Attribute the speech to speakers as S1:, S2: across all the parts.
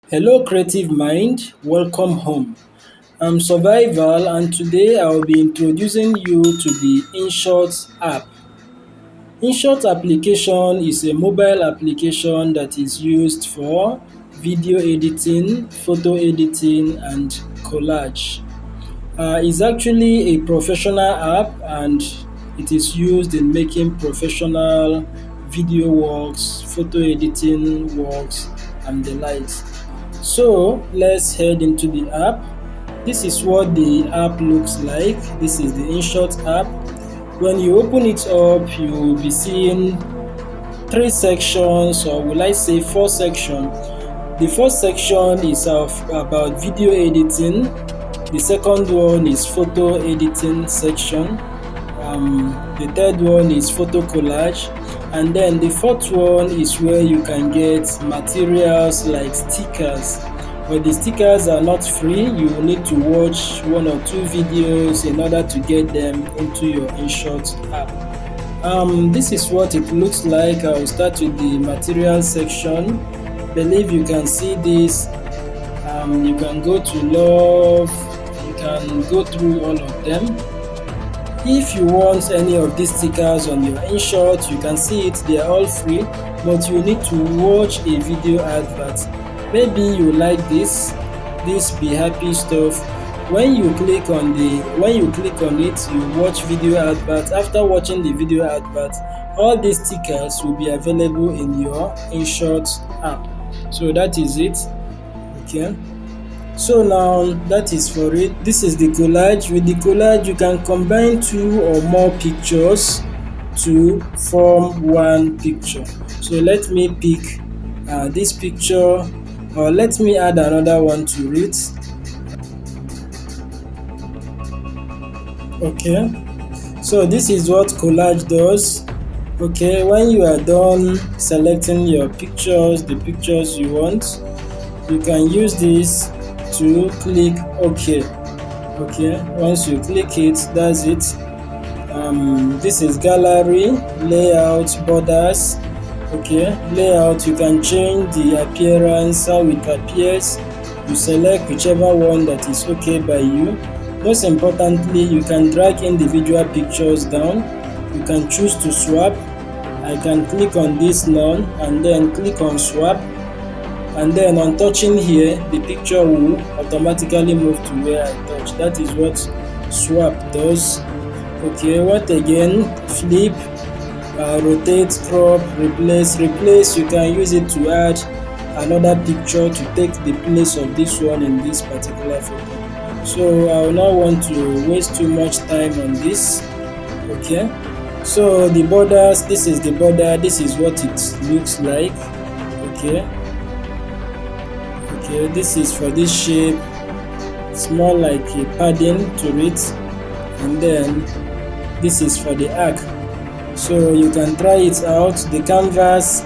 S1: Hello, creative mind. Welcome home. I'm Survival, and today I'll be introducing you to the Inshot app. Inshot application is a mobile application that is used for video editing, photo editing, and collage. It's actually a professional app and it is used in making professional video works, photo editing works, and the likes. So let's head into the app. This is what the app looks like. This is the InShot app. When you open it up, you will be seeing three sections, or will I say four sections. The first section is about video editing. The second one is photo editing section. The third one is photo collage, and then the fourth one is where you can get materials like stickers. But the stickers are not free. You will need to watch one or two videos in order to get them into your InShot app. This is what it looks like. I will start with the materials section. Believe you can see this. You can go to love. You can go through all of them. If you want any of these stickers on your InShot, you can see it. They are all free, but you need to watch a video advert. Maybe you like this be happy stuff. When you click on it, you watch video advert. After watching the video advert, all these stickers will be available in your InShot app. So that is it. Okay. So now that is for it. This is the collage. With the collage, you can combine two or more pictures to form one picture. So let me pick this picture, or let me add another one to it. Okay, so this is what collage does. Okay, when you are done selecting your pictures, the pictures you want, you can use this to click OK. Okay, once you click it, that's it. This is gallery, layout, borders. Okay, layout, you can change the appearance, how it appears. You select whichever one that is okay by you. Most importantly, you can drag individual pictures down. You can choose to swap. I can click on this none and then click on swap, and then on touching here, the picture will automatically move to where I touch. That is what swap does. Okay, what again? Flip, rotate, crop, replace. Replace, you can use it to add another picture to take the place of this one in this particular photo. So I will not want to waste too much time on this. Okay, so the borders, this is the border, this is what it looks like. Okay, this is for this shape. It's more like a padding to it, and then this is for the arc. So you can try it out. The canvas,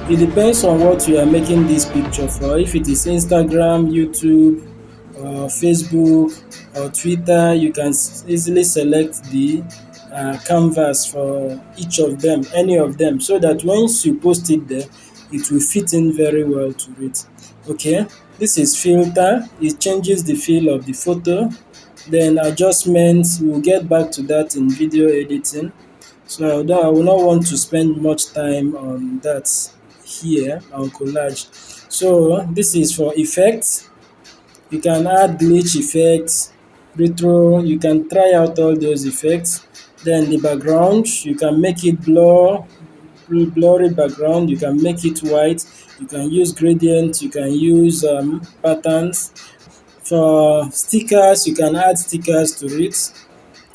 S1: it depends on what you are making this picture for. If it is Instagram, YouTube, or Facebook, or Twitter, you can easily select the canvas for each of them, any of them, so that once you post it there, it will fit in very well to it. Okay, this is filter. It changes the feel of the photo. Then adjustments, we'll get back to that in video editing. So I will not want to spend much time on that here on collage. So this is for effects. You can add glitch effects, retro, you can try out all those effects. Then the background, you can make it blurry background, you can make it white, you can use gradient, you can use patterns. For stickers, you can add stickers to it.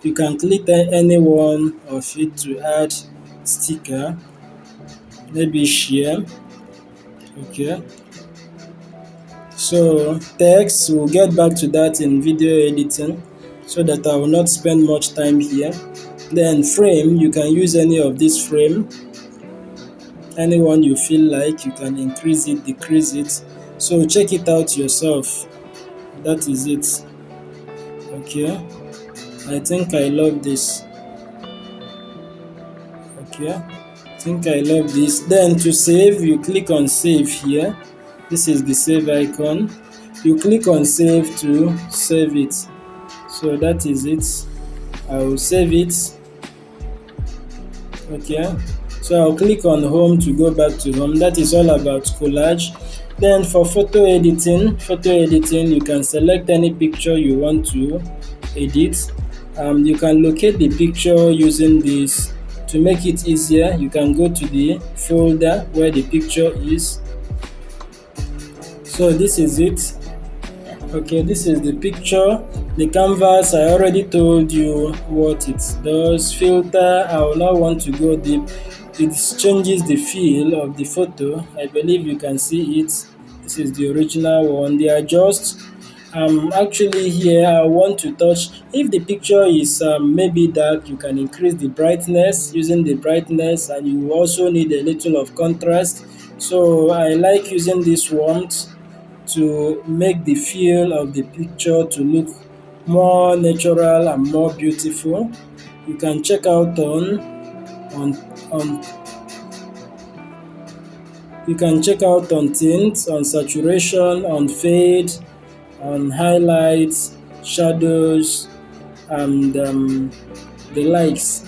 S1: You can click any one of it to add sticker, maybe share. Okay, so text, we'll get back to that in video editing so that I will not spend much time here. Then frame, you can use any of this frame, anyone you feel like. You can increase it, decrease it. So check it out yourself. That is it. Okay, I think I love this. Okay, I think I love this. Then to save, you click on save here. This is the save icon. You click on save to save it. So that is it. I will save it. Okay, so I'll click on home to go back to home. That is all about collage. Then for photo editing, you can select any picture you want to edit. You can locate the picture using this. To make it easier, you can go to the folder where the picture is. So this is it. Okay, this is the picture. The canvas, I already told you what it does. Filter, I will not want to go deep. It changes the feel of the photo. I believe you can see it. This is the original one. The adjust, actually here I want to touch. If the picture is maybe dark, you can increase the brightness using the brightness, and you also need a little of contrast. So I like using this warmth to make the feel of the picture to look more natural and more beautiful. You can check out on on you can check out on tints, on saturation, on fade, on highlights, shadows, and the likes.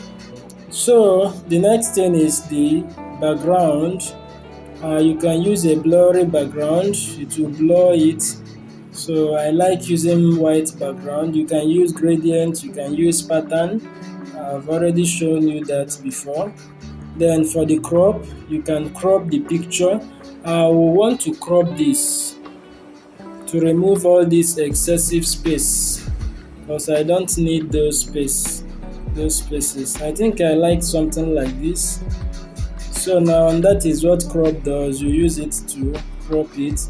S1: So the next thing is the background. You can use a blurry background, it will blur it. So I like using white background. You can use gradient, you can use pattern. I've already shown you that before. Then for the crop, you can crop the picture. I will want to crop this to remove all this excessive space, because I don't need those spaces. I think I like something like this. So now that is what crop does. You use it to crop it.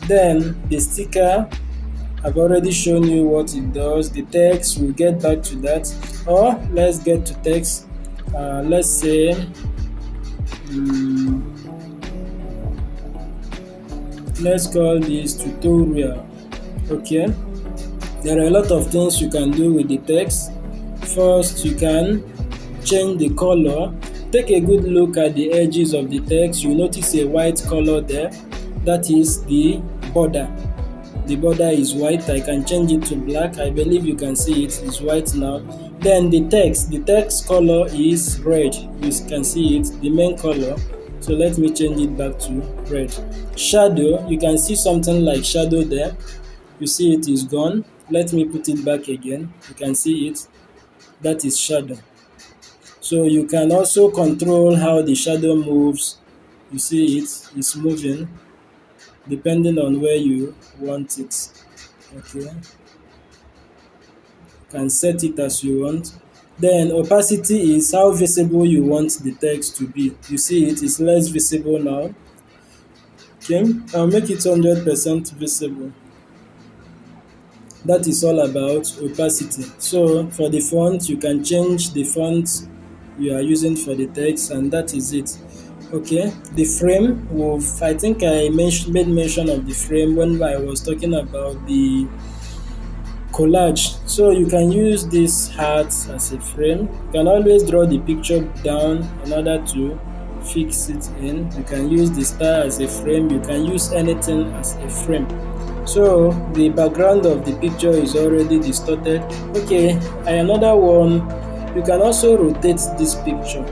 S1: Then the sticker, I've already shown you what it does. The text, we'll get back to that. Or let's get to text. Let's say let's call this tutorial. Okay, there are a lot of things you can do with the text. First, you can change the color. Take a good look at the edges of the text. You notice a white color there. That is the border. The border is white. I can change it to black. I believe you can see it is white now. Then the text color is red. You can see it, the main color. So let me change it back to red. Shadow, you can see something like shadow there. You see it is gone. Let me put it back again. You can see it. That is shadow. So you can also control how the shadow moves. You see it's moving depending on where you want it. Okay, you can set it as you want. Then opacity is how visible you want the text to be. You see it is less visible now. Okay, I'll make it 100% visible. That is all about opacity. So for the font, you can change the font you are using for the text, and that is it. Okay, the frame, I think I made mention of the frame when I was talking about the collage. So you can use this heart as a frame. You can always draw the picture down in order to fix it in. You can use the star as a frame. You can use anything as a frame. So the background of the picture is already distorted. Okay, another one, you can also rotate this picture.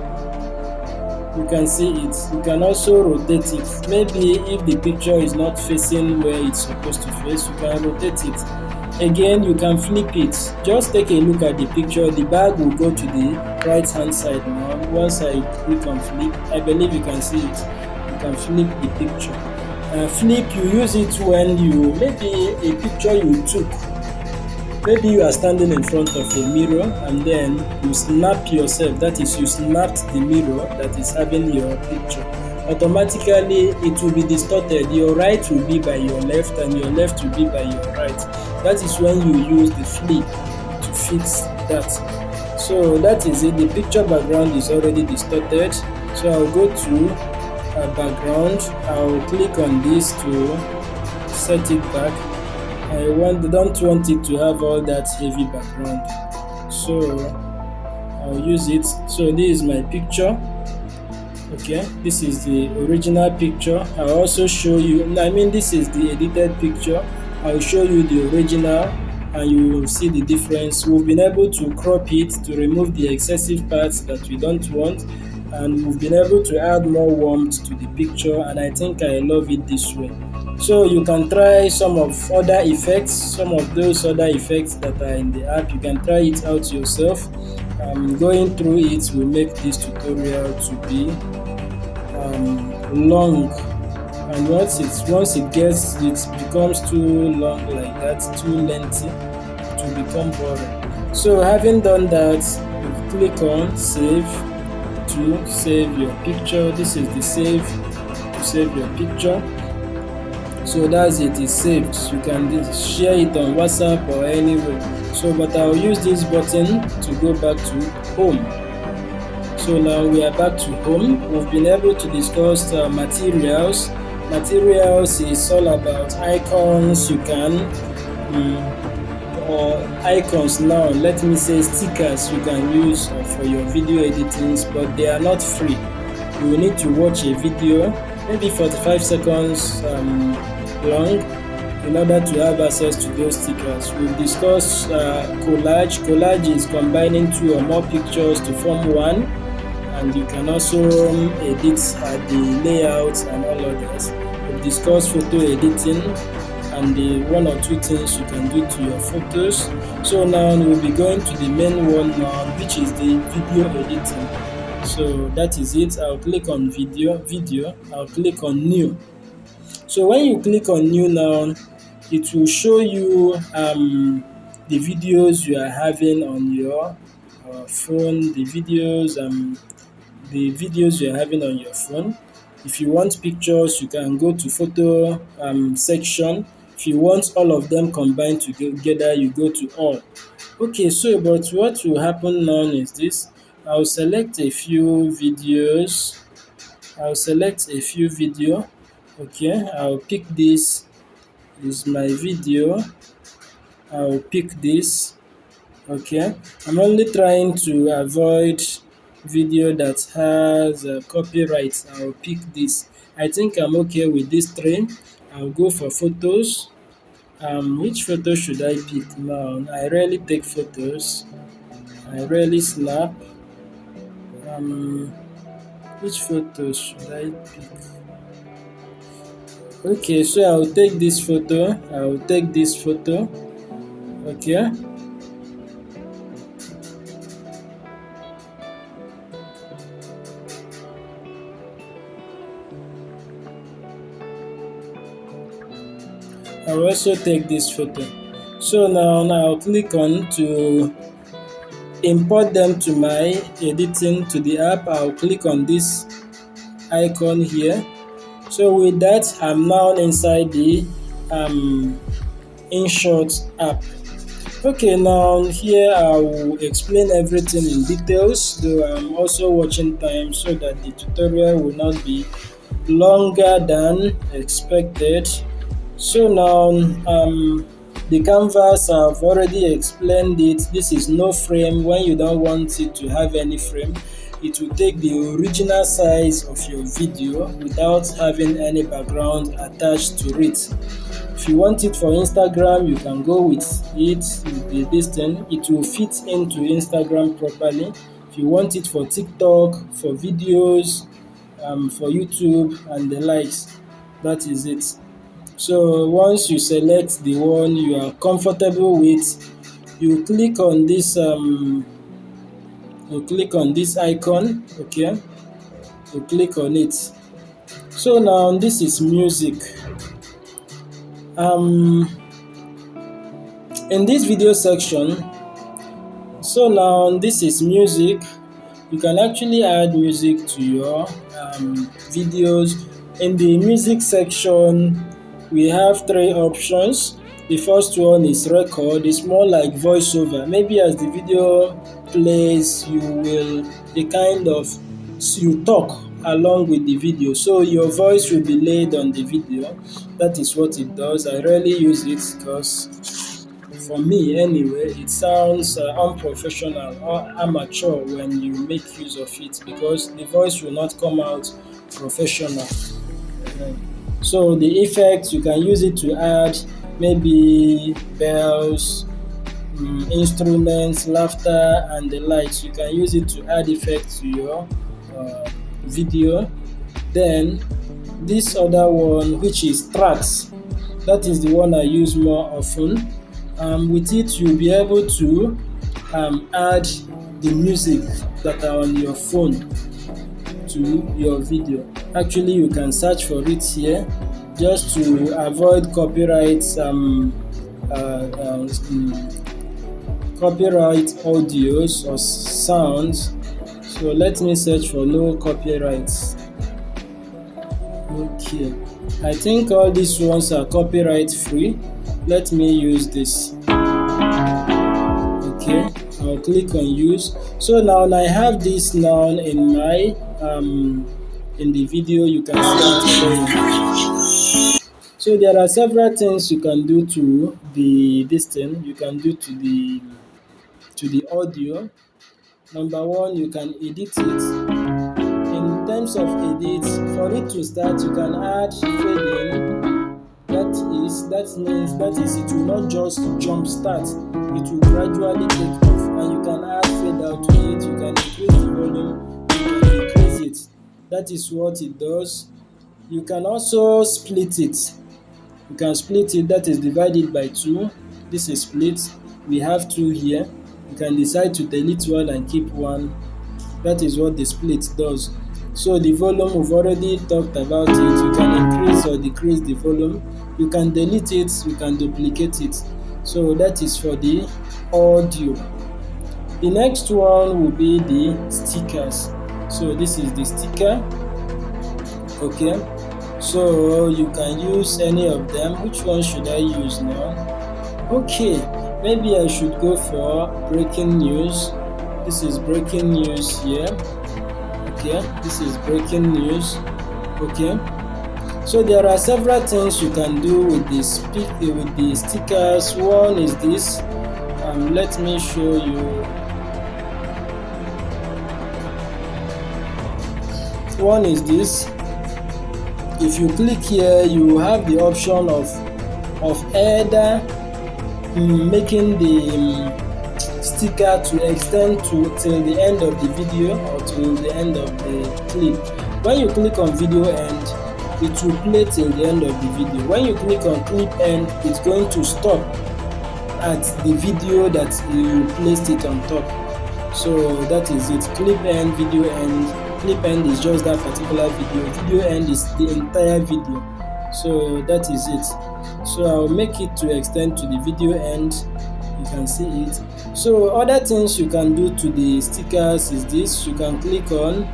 S1: You can see it. You can also rotate it. Maybe if the picture is not facing where it's supposed to face, you can rotate it. Again, you can flip it. Just take a look at the picture. The bag will go to the right hand side now. Once I click on flip, I believe you can see it. You can flip the picture. Flip, you use it when maybe a picture you took. Maybe you are standing in front of a mirror and then you snap yourself. That is, you snapped the mirror that is having your picture. Automatically, it will be distorted. Your right will be by your left and your left will be by your right. That is when you use the flip to fix that. So that is it. The picture background is already distorted. So I'll go to background. I'll click on this to set it back. I don't want it to have all that heavy background. So I'll use it. So this is my picture. Okay, this is the original picture. I'll also show you, I mean, this is the edited picture. I'll show you the original and you will see the difference. We've been able to crop it to remove the excessive parts that we don't want, and we've been able to add more warmth to the picture, and I think I love it this way. So you can try some of other effects, some of those other effects that are in the app. You can try it out yourself. Going through it will make this tutorial to be long, and once it becomes too long like that, too lengthy, it will become boring. So having done that, you click on save to save your picture. This is the save to save your picture. So that's it, it's saved. You can share it on WhatsApp or anywhere. So but I'll use this button to go back to home. So now we are back to home. We've been able to discuss materials. Materials is all about icons. You can or icons now. Let me say stickers you can use for your video editings, but they are not free. You will need to watch a video, maybe 45 seconds long, in order to have access to those stickers. We've discussed collage. Collage is combining two or more pictures to form one, and you can also edit the layouts and all others. We've discussed photo editing and the one or two things you can do to your photos. So now we'll be going to the main one now, which is the video editing. So that is it. I'll click on video, I'll click on new. So when you click on new now, it will show you the videos you are having on your phone, the videos you're having on your phone. If you want pictures, you can go to photo section. If you want all of them combined together, you go to all. Okay, so but what will happen now is this. I'll select a few videos. Okay, I'll pick this. This is my video. I'll pick this. Okay, I'm only trying to avoid video that has copyright. I'll pick this. I think I'm okay with this three. I'll go for photos. Which photo should I pick now? I rarely take photos. I rarely snap. Um, which photos should I pick? Okay, so I'll take this photo. I'll take this photo. Okay. I'll also take this photo. So now I'll click on to import them to my editing to the app. I'll click on this icon here. So with that, I'm now inside the Inshot app. Okay, now here I will explain everything in details, though I'm also watching time so that the tutorial will not be longer than expected. So now the canvas, I've already explained it. This is no frame. When you don't want it to have any frame, it will take the original size of your video without having any background attached to it. If you want it for Instagram, you can go with it with this thing. It will fit into Instagram properly. If you want it for TikTok, for videos, for YouTube and the likes, that is it. So once you select the one you are comfortable with, you click on this icon. Okay, you click on it. So now this is music. In this video section, so now this is music. You can actually add music to your videos. In the music section, we have three options. The first one is record. It's more like voiceover. Maybe as the video plays, you talk along with the video. So your voice will be laid on the video. That is what it does. I rarely use it because for me anyway, it sounds unprofessional or amateur when you make use of it because the voice will not come out professional. Mhm. So the effects you can use it to add maybe bells, instruments, laughter, and the likes. You can use it to add effects to your uh, video. Then this other one, which is tracks, that is the one I use more often. With it, you'll be able to add the music that are on your phone to your video. Actually, you can search for it here just to avoid copyright audios or sounds. So let me search for no copyrights. Okay, I think all these ones are copyright free. Let me use this. Okay, I'll click on use. So now I have this now in my in the video. You can see it playing. So there are several things you can do to this thing. You can do to the audio. Number one, you can edit it. In terms of edit, for it to start, you can add fading. That is it will not just jump start. It will gradually take off, and you can add fade out to it. You can increase the volume. You can decrease it. That is what it does. You can also split it. You can split it. That is divided by 2. This is split. We have 2 here. You can decide to delete one and keep one. That is what the split does. So the volume, we've already talked about it. You can increase or decrease the volume. You can delete it, you can duplicate it. So that is for the audio. The next one will be the stickers. So this is the sticker. Okay. So you can use any of them. Which one should I use now? Okay. Maybe I should go for breaking news. This is breaking news here. Okay, this is breaking news. Okay, so there are several things you can do with the stickers. One is this. Let me show you. One is this. If you click here, you have the option of either making the sticker to extend till the end of the video or till the end of the clip. When you click on video end, it will play till the end of the video. When you click on clip end, it's going to stop at the video that you placed it on top. So that is it. Clip end, video end. Clip end is just that particular video. Video end is the entire video. So that is it. So I'll make it to extend to the video end. You can see it. So other things you can do to the stickers is this. You can click on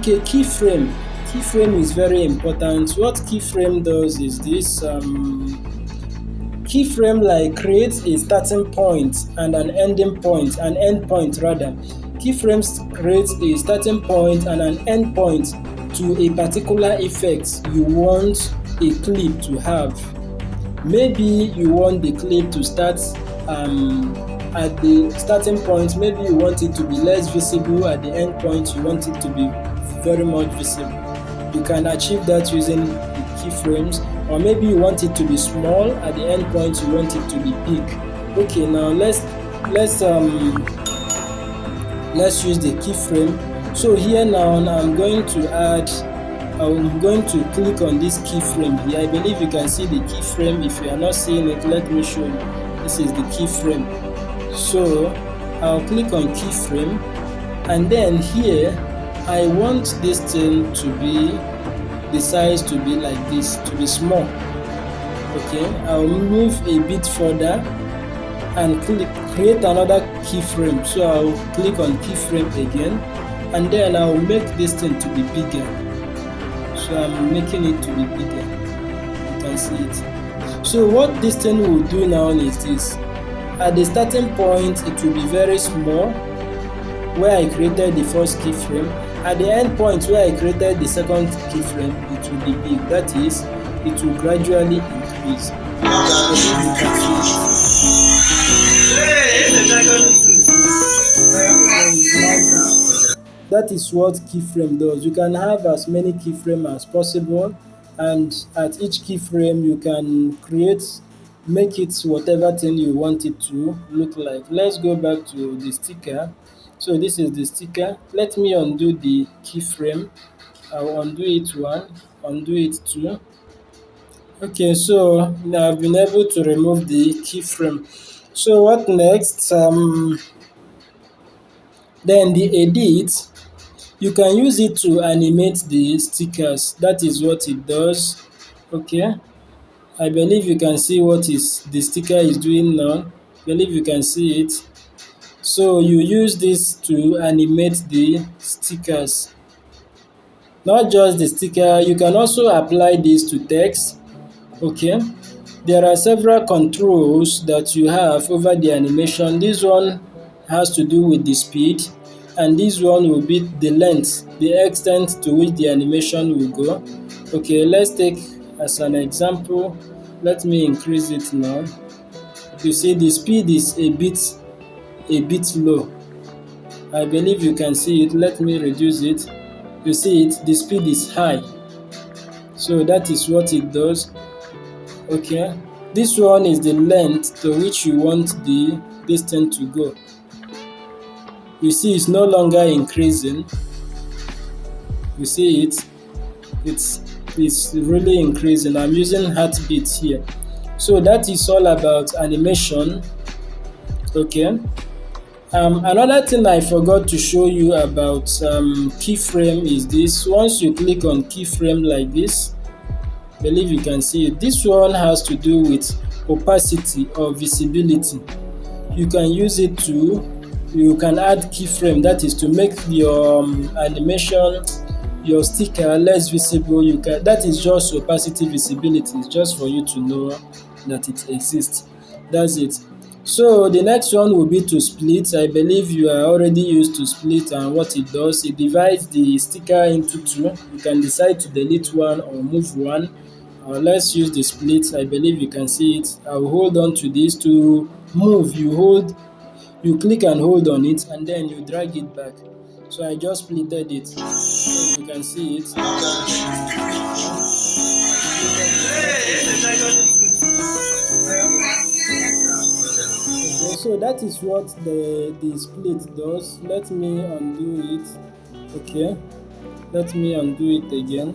S1: keyframe. Keyframe is very important. What keyframe does is this. Keyframe like creates a starting point and an ending point, an end point rather. Keyframes creates a starting point and an end point to a particular effect you want a clip to have. Maybe you want the clip to start at the starting point. Maybe you want it to be less visible. At the end point, you want it to be very much visible. You can achieve that using the keyframes. Or maybe you want it to be small. At the end point, you want it to be big. Okay, now let's use the keyframe. So here now I'm going to click on this keyframe here. I believe you can see the keyframe. If you are not seeing it, let me show you. This is the keyframe. So I'll click on keyframe, and then here I want this thing to be the size to be like this, to be small. Okay, I'll move a bit further and create another keyframe. So I'll click on keyframe again, and then I'll make this thing to be bigger. So I'm making it to be bigger. You can see it. So what this thing will do now is this. At the starting point, it will be very small, where I created the first keyframe. At the end point where I created the second keyframe, it will be big. That is, it will gradually increase. I believe you can see it. So it's now big. That is what keyframe does. You can have as many keyframe as possible, and at each keyframe you can make it whatever thing you want it to look like. Let's go back to the sticker. So this is the sticker. Let me undo the keyframe. I'll undo it one, undo it two. Okay, so now I've been able to remove the keyframe. So what next? Then the edit, you can use it to animate the stickers. That is what it does. Okay, I believe you can see what is the sticker is doing now. I believe you can see it. So you use this to animate the stickers. Not just the sticker, you can also apply this to text. Okay, there are several controls that you have over the animation. This one has to do with the speed, and this one will be the length, the extent to which the animation will go. Okay, let's take as an example. Let me increase it now. You see the speed is a bit low. I believe you can see it. Let me reduce it. You see it, the speed is high. So that is what it does. Okay, this one is the length to which you want the distance to go. You see it's no longer increasing. You see it's really increasing. I'm using heartbeat here. So that is all about animation. Okay, another thing I forgot to show you about keyframe is this. Once you click on keyframe like this, believe you can see it. This one has to do with opacity or visibility. You can use it to, you can add keyframe, that is to make your animation, your sticker less visible. You can, that is just opacity visibility. It's just for you to know that it exists. That's it. So the next one will be to split. I believe you are already used to split, and what it does, it divides the sticker into two. You can decide to delete one or move one. Let's use the split. I believe you can see it. I will hold on to this. To move, you click and hold on it, and then you drag it back. So I just splitted it. So you can see it. Okay, so that is what the split does. Let me undo it. Okay, let me undo it again.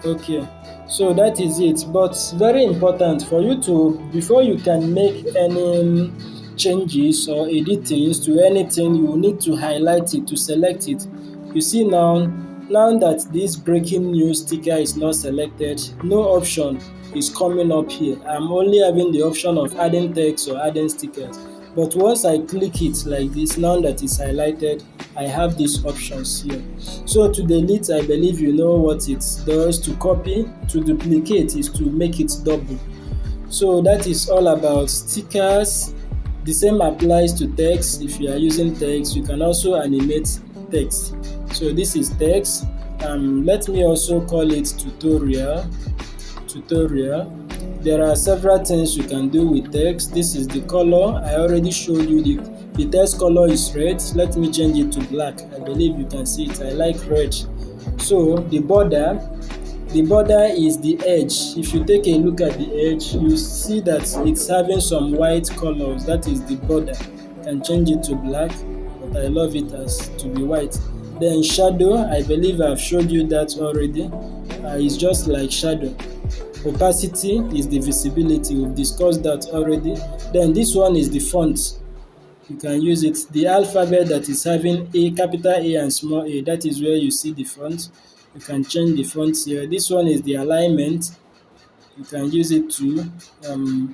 S1: Okay, so that is it. But very important for you to, before you can make any changes or edit things to anything, you will need to highlight it, to select it. You see now that this breaking news sticker is not selected, no option is coming up here. I'm only having the option of adding text or adding stickers. But once I click it like this, now that it's highlighted, I have these options here. So to delete, I believe you know what it does. To copy, to duplicate is to make it double. So that is all about stickers. The same applies to text. If you are using text, you can also animate text. So this is text. Let me also call it tutorial. There are several things you can do with text. This is the color. I already showed you the text color is red. Let me change it to black. I believe you can see it. I like red. So the border is the edge. If you take a look at the edge, you see that it's having some white colors. That is the border. You can change it to black, but I love it as to be white. Then shadow, I believe I've showed you that already. It's just like shadow. Opacity is the visibility. We've discussed that already. Then this one is the font. You can use it. The alphabet that is having A, capital A and small a, that is where you see the font. You can change the font here. This one is the alignment. You can use it to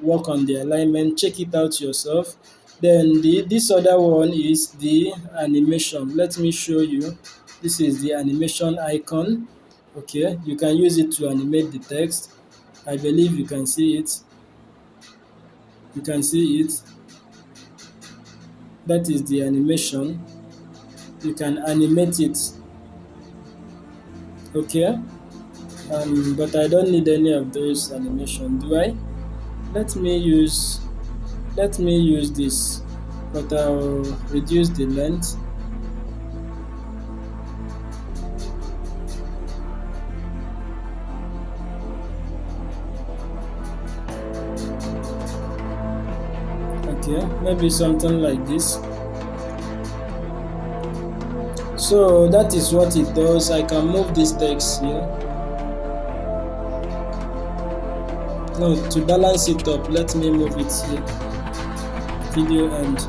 S1: work on the alignment. Check it out yourself. Then this other one is the animation. Let me show you. This is the animation icon. Okay, you can use it to animate the text. I believe you can see it. You can see it. That is the animation. You can animate it. Okay, but I don't need any of those animation, do I? Let me use let me use this, but I'll reduce the length. Okay, maybe something like this. So that is what it does. I can move this text here. No, to balance it up, let me move it here. Video end.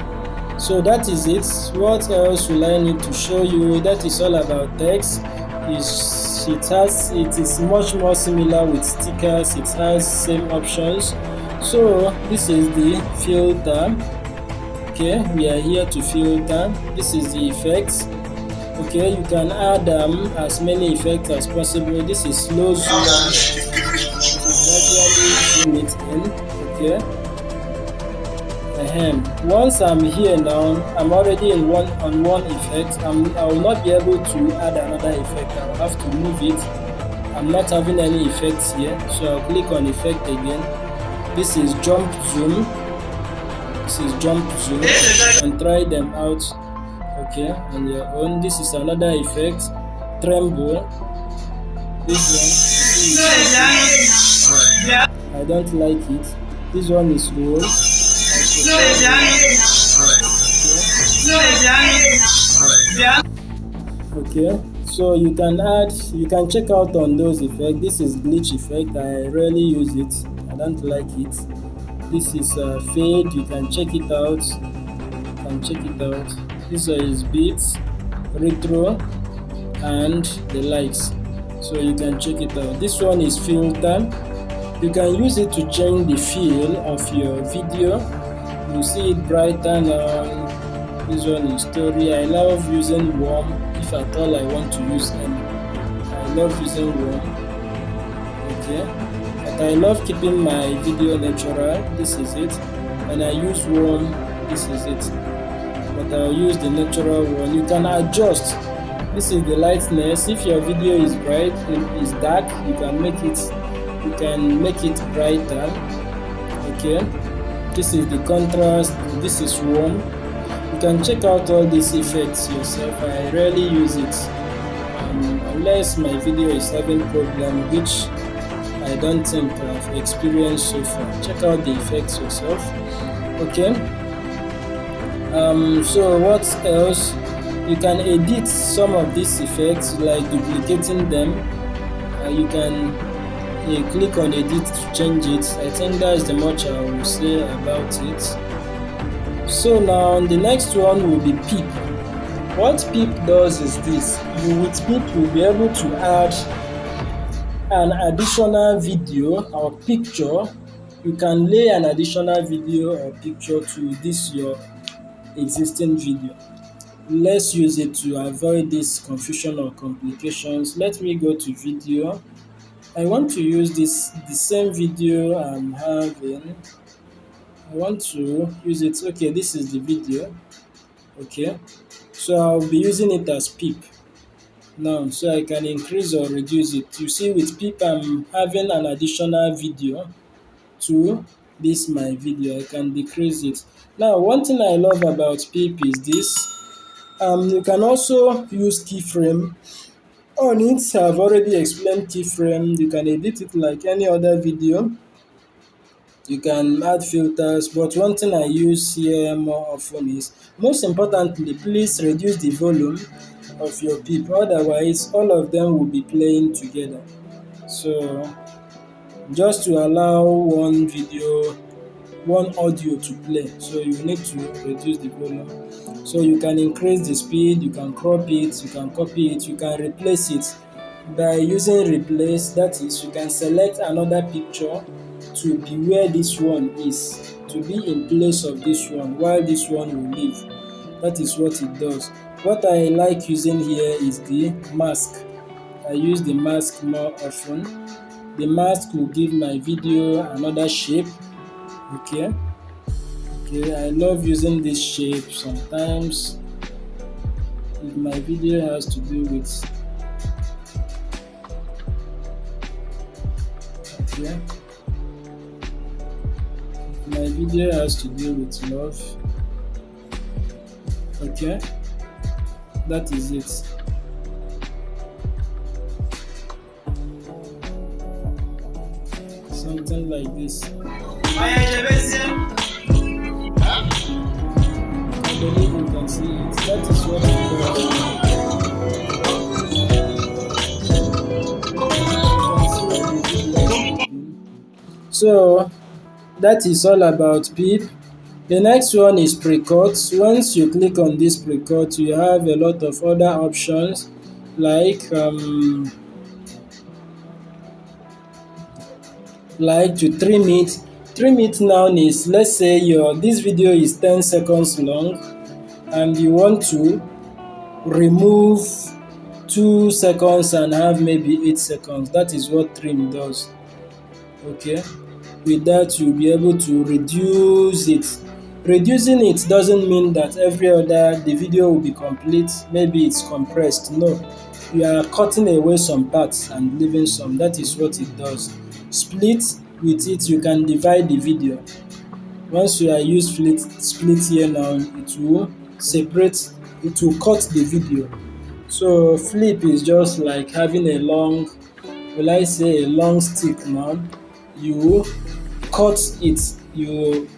S1: So that is it. What else will I need to show you? That is all about text. It is much more similar with stickers. It has same options. So this is the filter. Okay, we are here to filter. This is the effects. Okay, you can add as many effects as possible. This is slow zoom. Gradually zoom it in. Okay. Once I'm here now, I'm already in one effect. I will not be able to add another effect. I will have to move it. I'm not having any effects here, so I'll click on effect again. This is jump zoom. And try them out. Okay, on your own. This is another effect, tremble. This one, I don't like it. This one is roll. Okay, so you can check out on those effects. This is glitch effect. I rarely use it. I don't like it. This is fade. You can check it out. This is beats, retro, and the likes. So you can check it out. This one is filter. You can use it to change the feel of your video. You see it brighter now. This one is story. I love using warm if at all I want to use any. I love using warm. Okay. But I love keeping my video natural. This is it. When I use warm, this is it. But I'll use the natural one. You can adjust. This is the lightness. If your video is bright, it is dark, you can make it brighter. Okay. This is the contrast. This is warm. You can check out all these effects yourself. I rarely use it unless my video is having problem, which I don't think I've experienced so far. Check out the effects yourself. Okay. So what else? You can edit some of these effects, like duplicating them. You can click on edit to change it. I think that's the much I will say about it. So now the next one will be Peep. What Peep does is this. With Peep you'll be able to add an additional video or picture. You can lay an additional video or picture to this your existing video. Let's use it to avoid this confusion or complications. Let me go to video. I want to use the same video I'm having. I want to use it. Okay, this is the video. Okay, so I'll be using it as Peep now, so I can increase or reduce it. You see, with Peep I'm having an additional video to this my video. I can decrease it. Now, one thing I love about Peep is this. You can also use keyframe on it. I've already explained keyframe. You can edit it like any other video. You can add filters, but one thing I use here more often is, most importantly, please reduce the volume of your Peep. Otherwise, all of them will be playing together. So, just to allow one audio to play, so you need to reduce the volume. So you can increase the speed, you can crop it, you can copy it, you can replace it by using replace. That is, you can select another picture to be where this one is, to be in place of this one while this one will leave. That is what it does. What I like using here is the mask. I use the mask more often. The mask will give my video another shape. Okay, I love using this shape sometimes if my video has to do with Okay, my video has to do with love. Okay, that is it. Something like this. I believe you can see it. That is what it does. So that is all about PIP. The next one is pre-cut. Once you click on this pre-cut, you have a lot of other options like to trim it. Trim it now is, let's say this video is 10 seconds long and you want to remove 2 seconds and have maybe 8 seconds. That is what trim does. Okay, with that you'll be able to reduce it. Reducing it doesn't mean that the video will be complete, maybe it's compressed. No, you are cutting away some parts and leaving some. That is what it does. Split, with it you can divide the video. Once you are used split here now, it will separate, it will cut the video. So flip is just like having a long, will I say a long stick now. You cut it, you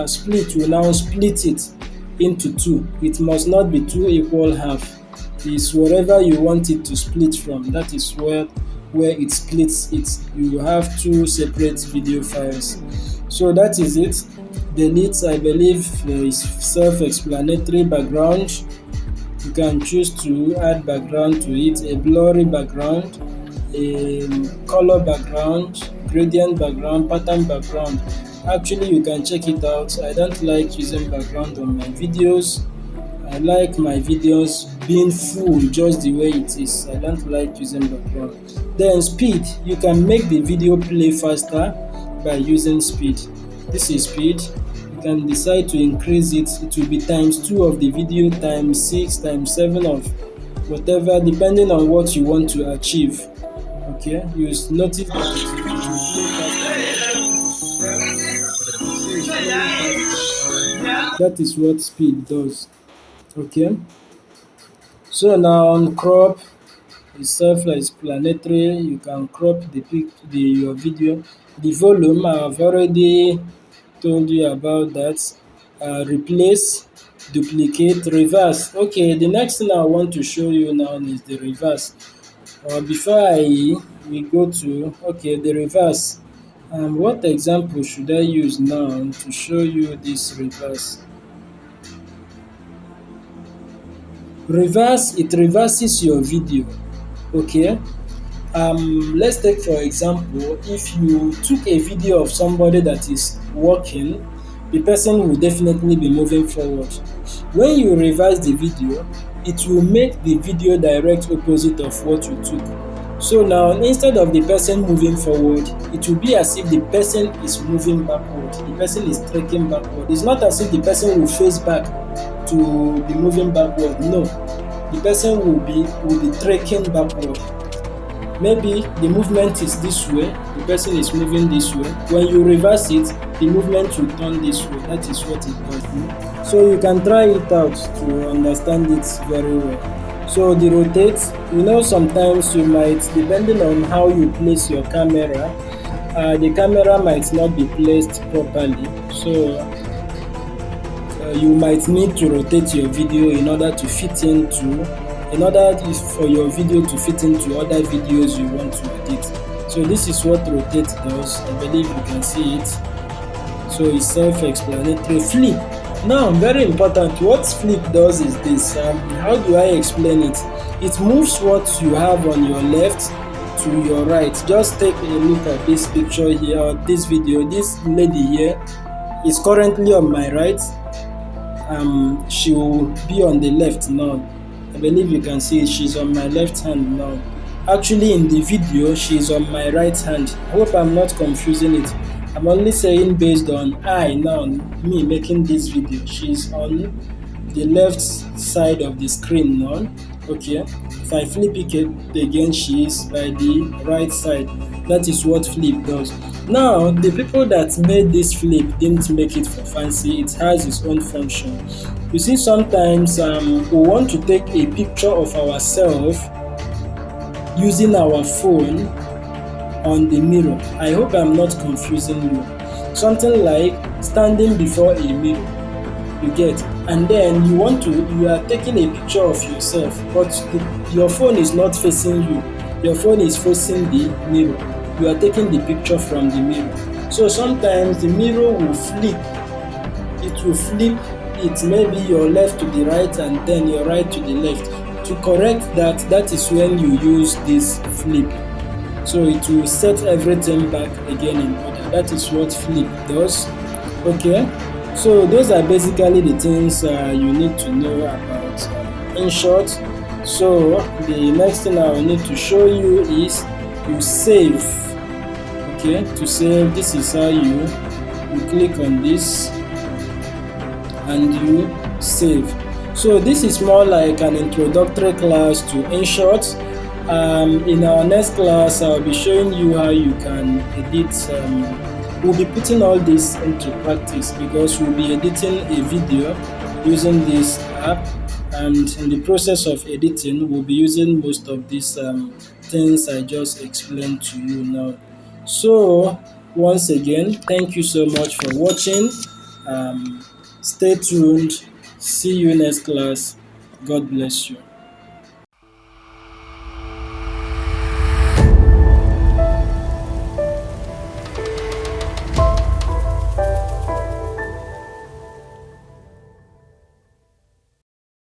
S1: split, you now split it into two. It must not be two equal half. It's wherever you want it to split from. That is where it splits it. You have two separate video files. So that is it. Delete, I believe, is self-explanatory. Background, you can choose to add background to it, a blurry background, a color background, gradient background, pattern background. Actually, you can check it out. I don't like using background on my videos. I like my videos being full just the way it is. I don't like using background. Then speed, you can make the video play faster by using speed. This is speed. You can decide to increase it. It will be times 2 of the video, times 6, times 7 of whatever, depending on what you want to achieve. Okay, you notice that it will play faster. That is what speed does. Okay, so now on crop, it's self-explanatory. You can crop your video. The volume, I have already told you about that. Replace, duplicate, reverse. Okay, the next thing I want to show you now is the reverse. Before we go to the reverse. What example should I use now to show you this reverse? Reverse, it reverses your video. Okay, let's take for example, if you took a video of somebody that is walking, the person will definitely be moving forward. When you reverse the video, it will make the video direct opposite of what you took. So now, instead of the person moving forward, it will be as if the person is moving backward. The person is trekking backward. It's not as if the person will face back to be moving backward. No, the person will be trekking backward. Maybe the movement is this way, the person is moving this way. When you reverse it, the movement will turn this way. That is what it does. So you can try it out to understand it very well. So the rotate, sometimes you might, depending on how you place your camera, the camera might not be placed properly. So you might need to rotate your video in order for your video to fit into other videos you want to edit. So this is what rotate does. I believe you can see it. So it's self-explanatory. Flip. Now, very important, what flip does is this. How do I explain it? It moves what you have on your left to your right. Just take a look at this picture here, or this video. This lady here is currently on my right. She will be on the left now. I believe you can see she's on my left hand now. Actually, in the video, she's on my right hand. I hope I'm not confusing it. I'm only saying based on me making this video. She's on the left side of the screen now. Okay, if I flip it again, she is by the right side. That is what flip does. Now, the people that made this flip didn't make it for fancy. It has its own function. You see, sometimes we want to take a picture of ourselves using our phone on the mirror. I hope I'm not confusing you. Something like standing before a mirror, you get, and then you are taking a picture of yourself, but your phone is not facing you. Your phone is facing the mirror. You are taking the picture from the mirror. So sometimes the mirror will flip. It will flip it, maybe your left to the right and then your right to the left. To correct that, that is when you use this flip. So it will set everything back again in order. That is what flip does. Okay, so those are basically the things you need to know about InShot. So the next thing I will need to show you is you save. Okay, to save, this is how you click on this and you save. So this is more like an introductory class to InShot. In our next class, I'll be showing you how you can edit. We'll be putting all this into practice because we'll be editing a video using this app, and in the process of editing, we'll be using most of these things I just explained to you now. So once again, thank you so much for watching. Stay tuned. See you next class. God bless you.